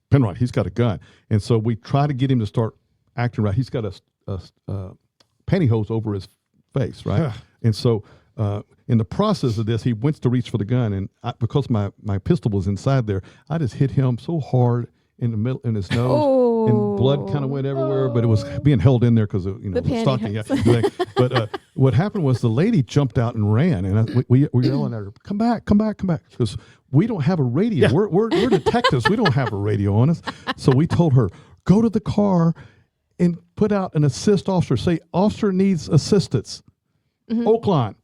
Penrod, he's got a gun. And so we try to get him to start acting right. He's got a pantyhose over his face, right? And so in the process of this, he went to reach for the gun, and because my pistol was inside there, I just hit him so hard in the middle, in his nose, and blood kind of went everywhere. But it was being held in there because of the stocking. Yeah. But what happened was the lady jumped out and ran, and we were yelling at her, "Come back, come back, come back!" Because we don't have a radio. Yeah. We're detectives. We don't have a radio on us. So we told her, go to the car and put out an assist officer. Say, officer needs assistance. Oakline,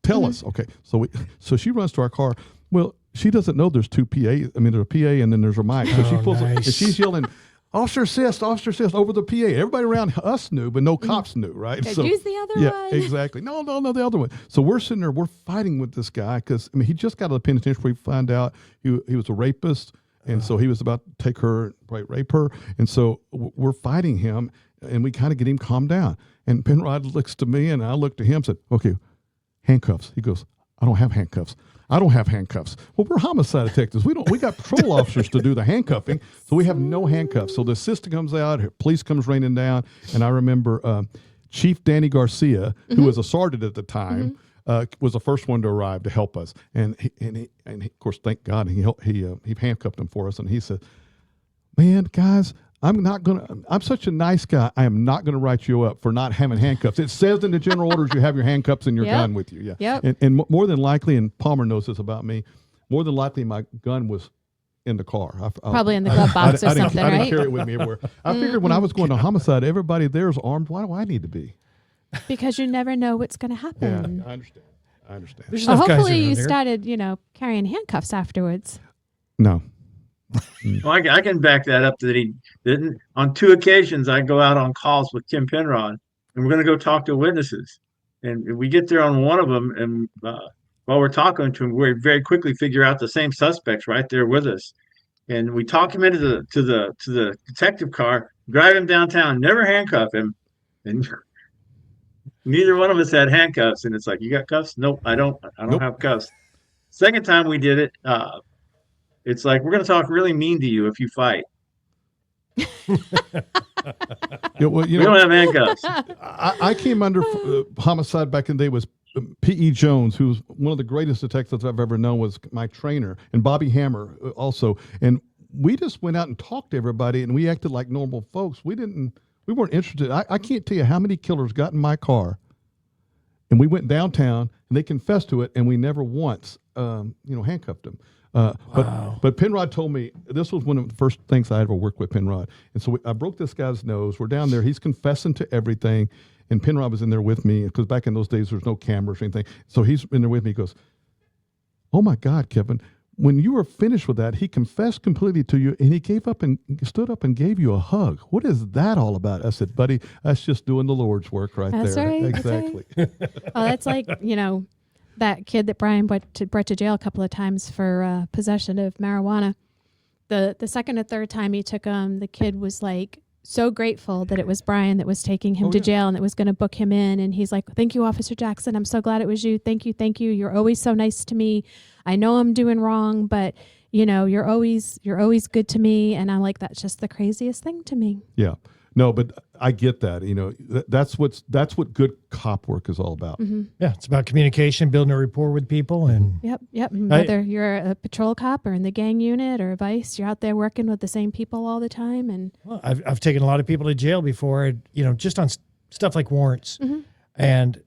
tell us. Okay. So she runs to our car. Well, she doesn't know there's two PA. I mean, there's a PA and then there's a mic. So she pulls and she's yelling, officer assist over the PA. Everybody around us knew, but no cops knew, right? So use the other one. Yeah, exactly. No, the other one. So we're sitting there, we're fighting with this guy because, he just got out of the penitentiary. We find out he was a rapist. And so he was about to take her, probably rape her. And so we're fighting him, and we kind of get him calmed down. And Penrod looks to me, and I look to him and said, okay, handcuffs. He goes, I don't have handcuffs. I don't have handcuffs. Well, we're homicide detectives. We got patrol officers to do the handcuffing, so we have no handcuffs. So the assistant comes out, police comes raining down, and I remember Chief Danny Garcia, who was a sergeant at the time, was the first one to arrive to help us, and he, of course, thank God, he handcuffed him for us, and he said, "Man, guys, I'm such a nice guy. I am not gonna write you up for not having handcuffs. It says in the general orders you have your handcuffs and your gun with you. Yeah, and more than likely, and Palmer knows this about me, more than likely my gun was in the car. Probably in the glove box or something, right? I didn't carry it with me everywhere. I figured when I was going to homicide, everybody there is armed. Why do I need to be? Because you never know what's going to happen. Yeah, I understand. Well, hopefully you started, carrying handcuffs afterwards. No. Well, I can back that up that he didn't. On 2 occasions, I go out on calls with Kim Penrod, and we're going to go talk to witnesses. And we get there on one of them, and while we're talking to him, we very quickly figure out the same suspect's right there with us. And we talk him into the detective car, drive him downtown, never handcuff him, and neither one of us had handcuffs. And it's like, you got cuffs? Nope, I don't have cuffs. Second time we did it, it's like, we're going to talk really mean to you if you fight. We don't have handcuffs. I came under homicide back in the day was P.E. Jones, who's one of the greatest detectives I've ever known, was my trainer, and Bobby Hammer also. And we just went out and talked to everybody, and we acted like normal folks. We weren't interested. I can't tell you how many killers got in my car, and we went downtown, and they confessed to it, and we never once, handcuffed them. But Penrod told me, this was one of the first things I ever worked with Penrod. And so I broke this guy's nose. We're down there. He's confessing to everything. And Penrod was in there with me because back in those days, there's no cameras or anything. So he's in there with me. He goes, oh my God, Kevin, when you were finished with that, he confessed completely to you, and he stood up and gave you a hug. What is that all about? I said, buddy, that's just doing the Lord's work right there. Right. Exactly. That's right. Well, that's like, that kid that Brian brought to jail a couple of times for possession of marijuana. The second or third time he took him, the kid was like so grateful that it was Brian that was taking him to jail and that was going to book him in. And he's like, thank you, Officer Jackson. I'm so glad it was you. Thank you. Thank you. You're always so nice to me. I know I'm doing wrong, but you're always good to me. And I'm like, that's just the craziest thing to me. Yeah. No, but I get that. That's what good cop work is all about. Mm-hmm. Yeah, it's about communication, building a rapport with people, and yep. Whether you're a patrol cop or in the gang unit or a vice, you're out there working with the same people all the time. And I've taken a lot of people to jail before, just on stuff like warrants. Mm-hmm. And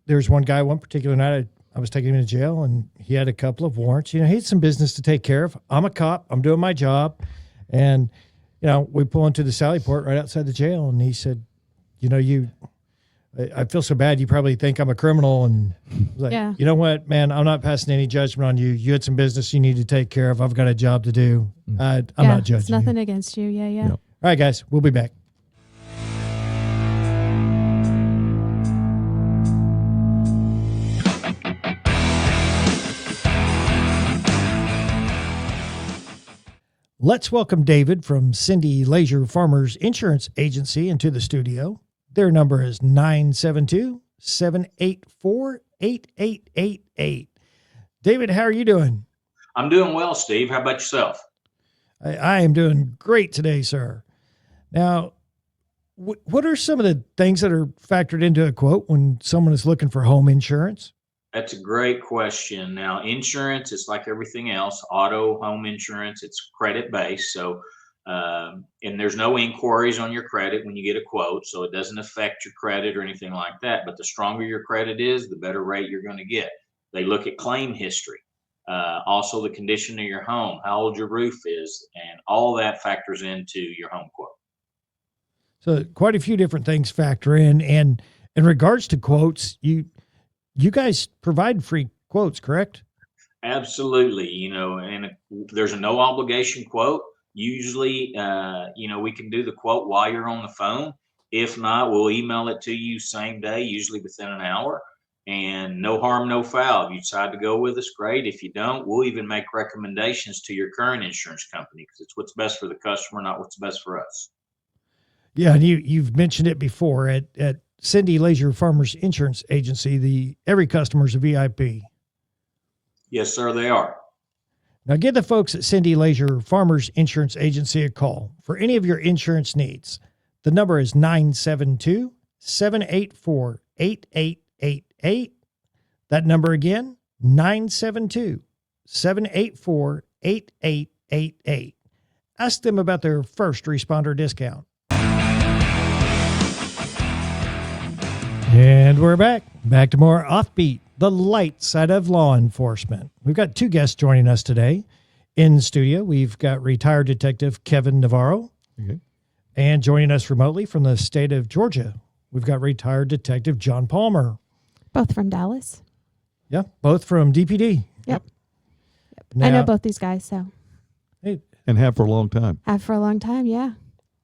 there's one guy, one particular night, I was taking him to jail, and he had a couple of warrants. He had some business to take care of. I'm a cop. I'm doing my job, and we pull into the Sally Port right outside the jail, and he said, I feel so bad. You probably think I'm a criminal. And I was like, You know what, man, I'm not passing any judgment on you. You had some business you need to take care of. I've got a job to do. I'm not judging it's nothing you. Against you. Yeah. Yep. All right, guys, we'll be back. Let's welcome David from Cindy Leisure Farmers Insurance Agency into the studio. Their number is 972-784-8888. David, how are you doing? I'm doing well, Steve. How about yourself? I am doing great today, sir. Now, What are some of the things that are factored into a quote when someone is looking for home insurance? That's a great question. Now, insurance is like everything else, auto, home insurance, it's credit based. So, and there's no inquiries on your credit when you get a quote. So it doesn't affect your credit or anything like that. But the stronger your credit is, the better rate you're going to get. They look at claim history, also the condition of your home, how old your roof is, and all that factors into your home quote. So quite a few different things factor in. And in regards to quotes, you guys provide free quotes, correct? Absolutely. And there's a no obligation quote. Usually, we can do the quote while you're on the phone. If not, we'll email it to you same day, usually within an hour. And no harm, no foul. If you decide to go with us, great. If you don't, we'll even make recommendations to your current insurance company because it's what's best for the customer, not what's best for us. Yeah, and you've mentioned it before at Cindy Leisure Farmers Insurance Agency. Every customer's a VIP. Yes, sir, they are. Now give the folks at Cindy Leisure Farmers Insurance Agency a call for any of your insurance needs. The number is 972-784-8888. That number again, 972-784-8888. Ask them about their first responder discount. And we're back to more Offbeat, the light side of law enforcement. We've got two guests joining us today in studio. We've got retired detective Kevin Navarro, and joining us remotely from the state of Georgia, we've got retired detective John Palmer. Both from Dallas. Yeah, both from DPD. Yep. Now, I know both these guys, so. Hey, And have for a long time. Have for a long time, yeah.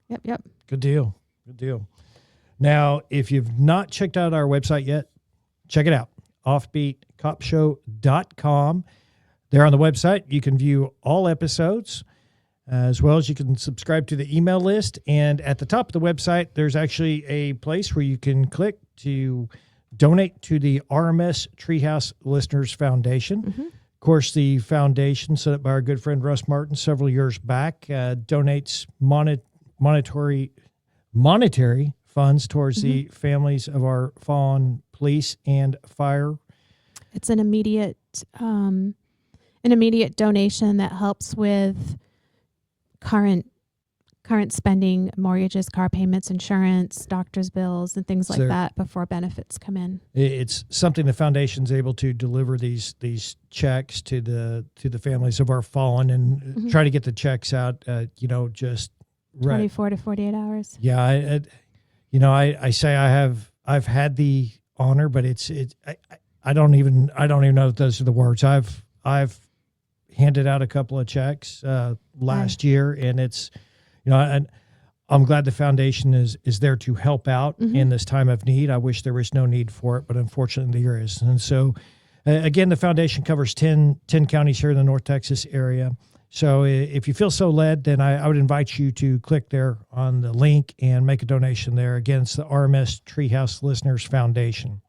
Yep. good deal. Now, if you've not checked out our website yet, check it out, offbeatcopshow.com. There on the website, you can view all episodes, as well as you can subscribe to the email list. And at the top of the website, there's actually a place where you can click to donate to the RMS Treehouse Listeners Foundation. Mm-hmm. Of course, the foundation, set up by our good friend Russ Martin several years back, donates monetary funds towards the families of our fallen police and fire. It's an immediate donation that helps with current spending, mortgages, car payments, insurance, doctor's bills, and things like that before benefits come in. It's something the foundation's able to deliver these checks to the families of our fallen and try to get the checks out. Just 24 to 48 hours. Yeah, I say I've had the honor, but I don't even know if those are the words. I've handed out a couple of checks last year, and it's, and I'm glad the foundation is there to help out in this time of need. I wish there was no need for it, but unfortunately there is. And so, again, the foundation covers 10 counties here in the North Texas area. So if you feel so led, then I would invite you to click there on the link and make a donation there. Again, it's the RMS Treehouse Listeners Foundation.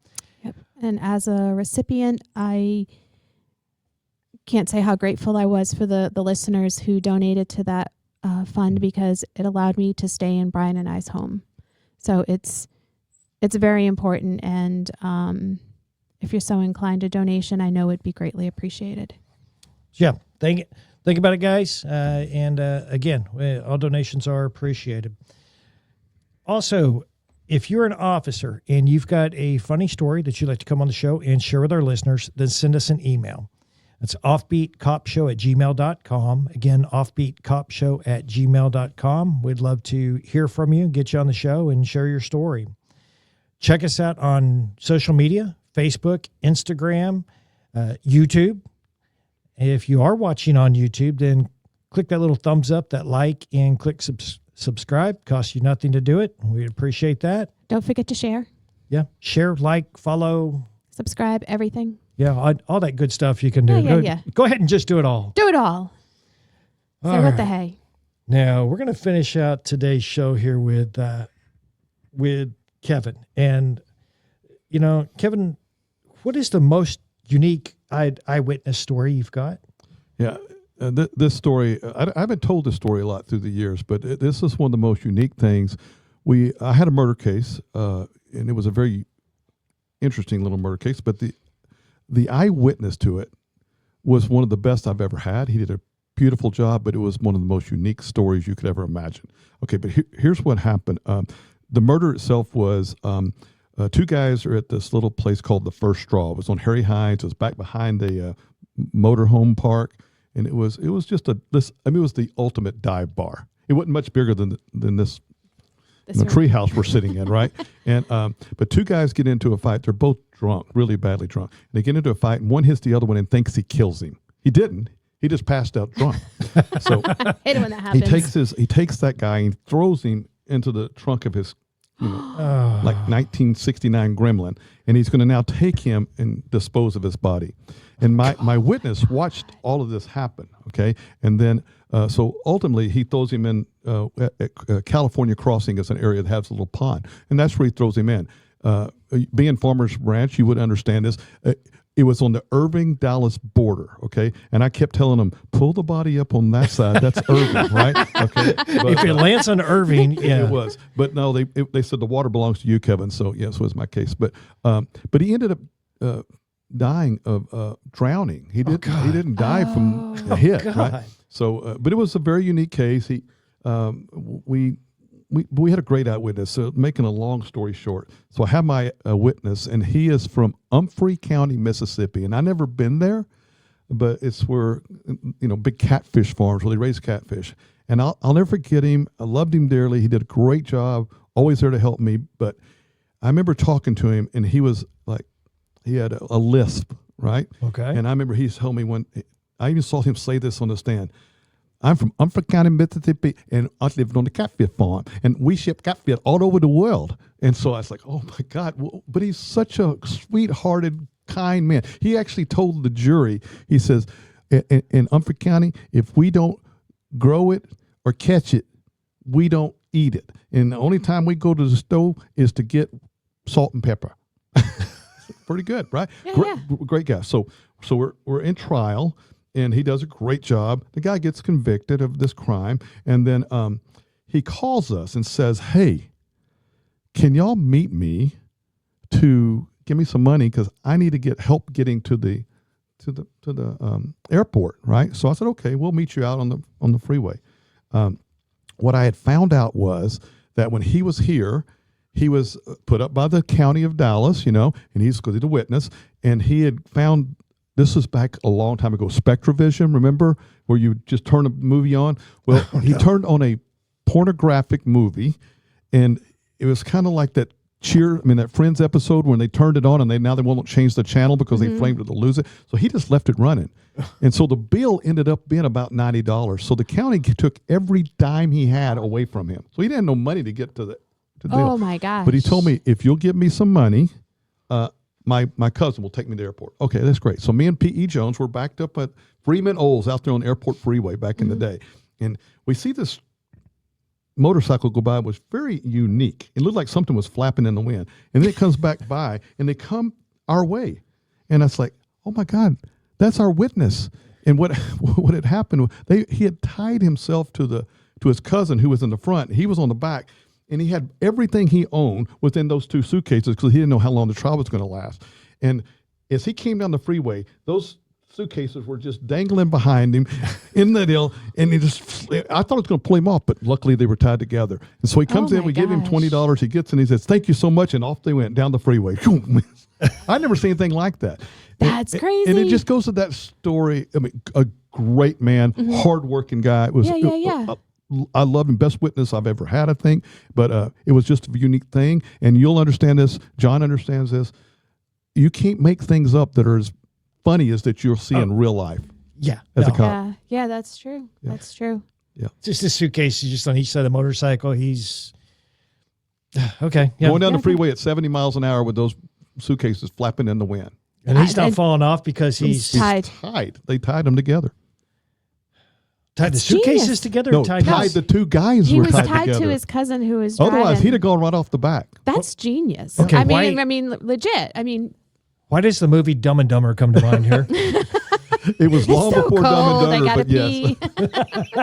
Yep. And as a recipient, I can't say how grateful I was for the listeners who donated to that fund, because it allowed me to stay in Brian and I's home. So it's very important. And if you're so inclined, a donation, I know would be greatly appreciated. Yeah. Think about it, guys. And again, all donations are appreciated. Also, if you're an officer and you've got a funny story that you'd like to come on the show and share with our listeners, then send us an email. It's offbeatcopshow@gmail.com. Again, offbeatcopshow@gmail.com. We'd love to hear from you, get you on the show, and share your story. Check us out on social media, Facebook, Instagram, YouTube. If you are watching on YouTube, then click that little thumbs up, that like, and click subscribe. Costs you nothing to do it. We'd appreciate that. Don't forget to share. Yeah. Share, like, follow. Subscribe, everything. Yeah, all that good stuff you can do. Go ahead and just do it all. Do it all. Say what the hey. Now, we're going to finish out today's show here with Kevin. And, Kevin, what is the most unique eyewitness story you've got? Yeah, this story, I haven't told this story a lot through the years, but this is one of the most unique things. I had a murder case, and it was a very interesting little murder case, but the eyewitness to it was one of the best I've ever had. He did a beautiful job, but it was one of the most unique stories you could ever imagine. Okay, but here's what happened. The murder itself was 2 guys are at this little place called the First Straw. It was on Harry Hines. It was back behind the motorhome park, and it was just it was the ultimate dive bar. It wasn't much bigger than this tree house we're sitting in, right? And but 2 guys get into a fight. They're both drunk, really badly drunk. They get into a fight, and one hits the other one and thinks he kills him. He didn't. He just passed out drunk. So I hate it when that happens. he takes that guy and throws him into the trunk of his like 1969 Gremlin, and he's going to now take him and dispose of his body. And my witness watched all of this happen. Okay, and then so ultimately he throws him in at California Crossing is an area that has a little pond, and that's where he throws him in. Being Farmers Ranch, you would understand this. It was on the Irving-Dallas border, okay? And I kept telling them, pull the body up on that side. That's Irving, right? Okay. But, if it lands on Irving, yeah. It was. But no, they said the water belongs to you, Kevin. So, yes, was my case. But he ended up dying of drowning. He didn't die from a hit, right? So, but it was a very unique case. We had a great eyewitness. So making a long story short, so I have my witness, and he is from Humphrey County, Mississippi, and I never been there, but it's where big catfish farms where they raise catfish, and I'll never forget him. I loved him dearly. He did a great job, always there to help me. But I remember talking to him, and he was like, he had a lisp, right? Okay. And I remember he told me I even saw him say this on the stand. I'm from Humphrey County, Mississippi, and I lived on the catfish farm, and we ship catfish all over the world. And so I was like, oh, my God. But he's such a sweethearted, kind man. He actually told the jury, he says, in Humphrey County, if we don't grow it or catch it, we don't eat it. And the only time we go to the stove is to get salt and pepper. Pretty good, right? Yeah, great guy. So we're in trial. And he does a great job. The guy gets convicted of this crime. And then he calls us and says, hey, can y'all meet me to give me some money? Because I need to get help getting to the airport, right? So I said, okay, we'll meet you out on the freeway. What I had found out was that when he was here, he was put up by the county of Dallas, and he's a witness. And he had found... This was back a long time ago. Spectrovision, remember, where you just turn a movie on? Well, he turned on a pornographic movie, and it was kind of like that Friends episode when they turned it on and now they won't change the channel because they framed it to lose it. So he just left it running. And so the bill ended up being about $90. So the county took every dime he had away from him. So he didn't have no money to get to the deal. Oh, my gosh. But he told me, if you'll give me some money, my cousin will take me to the airport. Okay, that's great. So me and P.E. Jones were backed up at Freeman Olds out there on the airport freeway back in the day. And we see this motorcycle go by. It was very unique. It looked like something was flapping in the wind. And then it comes back by, and they come our way. And I was like, oh, my God, that's our witness. And what had happened, he had tied himself to his cousin who was in the front. He was on the back. And he had everything he owned within those 2 suitcases because he didn't know how long the trial was going to last. And as he came down the freeway, those suitcases were just dangling behind him in the deal. And I thought it was going to pull him off, but luckily they were tied together. And so he comes in, we give him $20. He gets in, he says, thank you so much. And off they went down the freeway. I'd never seen anything like that. That's crazy. And it just goes to that story. I mean, a great man, hardworking guy. It was, I love him. Best witness I've ever had, I think. But it was just a unique thing. And you'll understand this. John understands this. You can't make things up that are as funny as that you'll see in real life. Yeah. As a cop. Yeah, that's true. Yeah. That's true. Yeah. Just his suitcase is just on each side of the motorcycle. He's okay. Yeah. Going down the freeway at 70 miles an hour with those suitcases flapping in the wind. And he's not falling off because he's tied. They tied them together. Tied the suitcases together? No, tied the 2 guys he were was tied tied together. to his cousin who was driving. Otherwise, he'd have gone right off the back. That's genius. Okay, I mean, legit. I mean, why does the movie Dumb and Dumber come to mind here? It was long so before cold. Dumb and I Dumber, gotta but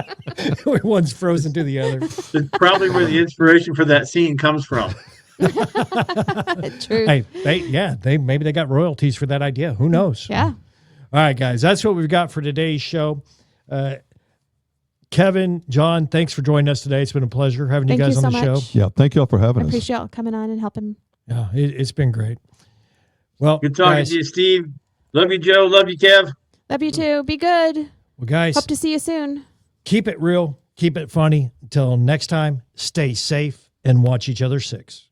yes. pee. One's frozen to the other. It's probably where the inspiration for that scene comes from. True. Hey, maybe they got royalties for that idea. Who knows? Yeah. All right, guys, that's what we've got for today's show. Kevin, John, thanks for joining us today. It's been a pleasure having Thank you guys you on so the show. much. Yeah, thank you all for I having us. appreciate y'all coming on and helping. Yeah, it's been great. Well, Good talking guys, to you, Steve. Love you, Joe. Love you, Kev. Love you too. Be good. well, guys, Hope to see you soon. keep it real, keep it funny. Until next time, stay safe and watch each other six.